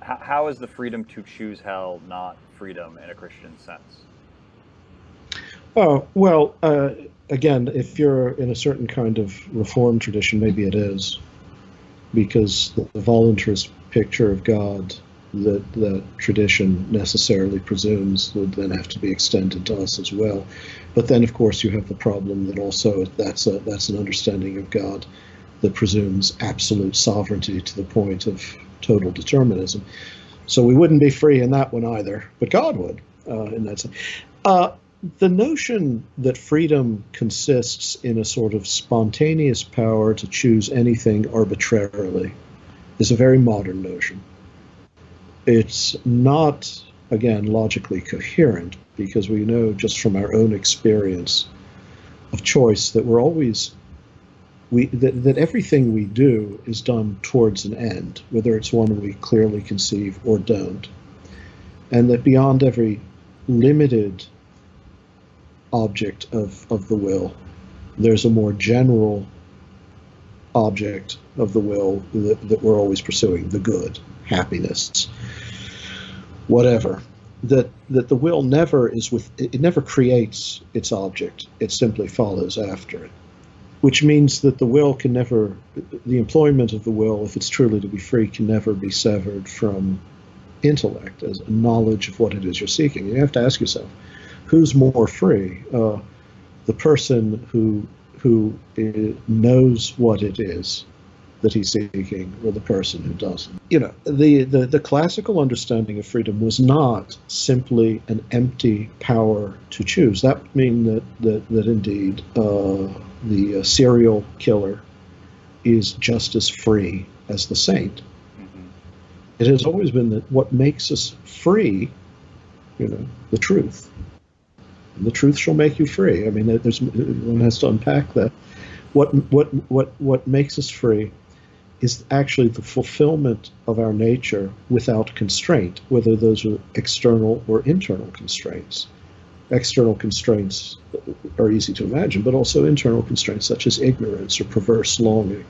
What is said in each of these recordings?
How is the freedom to choose hell not freedom in a Christian sense? Oh, well, again, if you're in a certain kind of Reformed tradition, maybe it is, because the voluntarist picture of God that the tradition necessarily presumes would then have to be extended to us as well. But then, of course, you have the problem that also that's an understanding of God that presumes absolute sovereignty to the point of total determinism. So we wouldn't be free in that one either, but God would in that sense. The notion that freedom consists in a sort of spontaneous power to choose anything arbitrarily is a very modern notion. It's not, again, logically coherent, because we know just from our own experience of choice that that everything we do is done towards an end, whether it's one we clearly conceive or don't, and that beyond every limited object of the will, there's a more general object of the will that we're always pursuing, the good, happiness, whatever. That the will never never creates its object, it simply follows after it. Which means that the will can never, the employment of the will, if it's truly to be free, can never be severed from intellect, as a knowledge of what it is you're seeking. You have to ask yourself, who's more free? The person who knows what it is that he's seeking, or the person who doesn't? You know, the classical understanding of freedom was not simply an empty power to choose. That would mean that indeed the serial killer is just as free as the saint. Mm-hmm. It has always been that what makes us free, the truth. And the truth shall make you free. I mean, one has to unpack that. What makes us free is actually the fulfillment of our nature without constraint, whether those are external or internal constraints. External constraints are easy to imagine, but also internal constraints such as ignorance or perverse longing.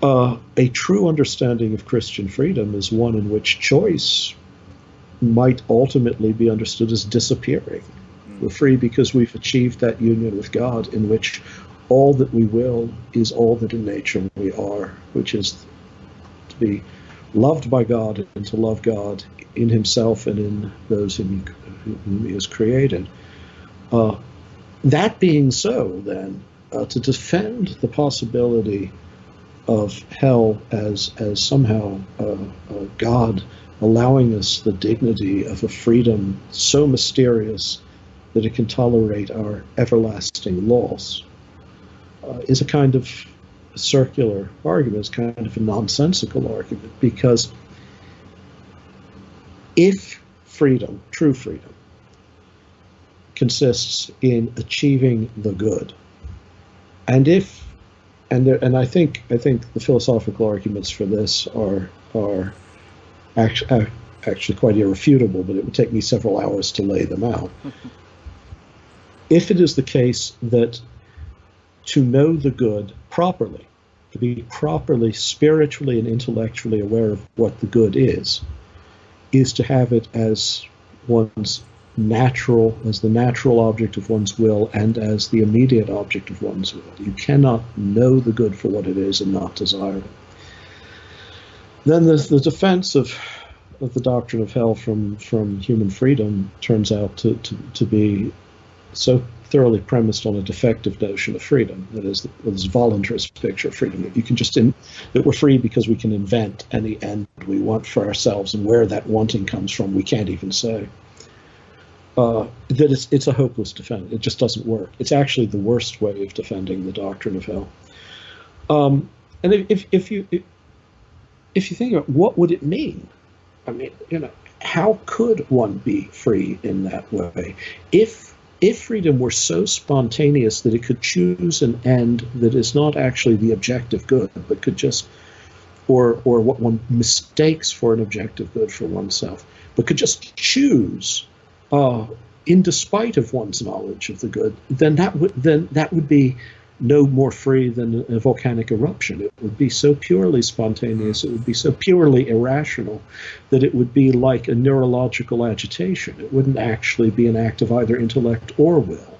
A true understanding of Christian freedom is one in which choice might ultimately be understood as disappearing. We're free because we've achieved that union with God in which all that we will is all that in nature we are, which is to be loved by God and to love God in himself and in those whom he has created. That being so, then, to defend the possibility of hell as somehow God allowing us the dignity of a freedom so mysterious that it can tolerate our everlasting loss, is a kind of circular argument, it's kind of a nonsensical argument, because if freedom, true freedom, consists in achieving the good, and I think the philosophical arguments for this are actually quite irrefutable, but it would take me several hours to lay them out. If it is the case that to know the good properly, to be properly spiritually and intellectually aware of what the good is to have it as one's as the natural object of one's will and as the immediate object of one's will. You cannot know the good for what it is and not desire it. Then the defense of the doctrine of hell from human freedom turns out to be so thoroughly premised on a defective notion of freedom, that is this voluntarist picture of freedom, that you can that we're free because we can invent any end we want for ourselves, and where that wanting comes from we can't even say. That it's a hopeless defense. It just doesn't work. It's actually the worst way of defending the doctrine of hell. And if you think about what would it mean, I mean, how could one be free in that way? If freedom were so spontaneous that it could choose an end that is not actually the objective good, but could just, or what one mistakes for an objective good for oneself, but could just choose in despite of one's knowledge of the good, then that would be no more free than a volcanic eruption. It would be so purely spontaneous, it would be so purely irrational, that it would be like a neurological agitation. It wouldn't actually be an act of either intellect or will.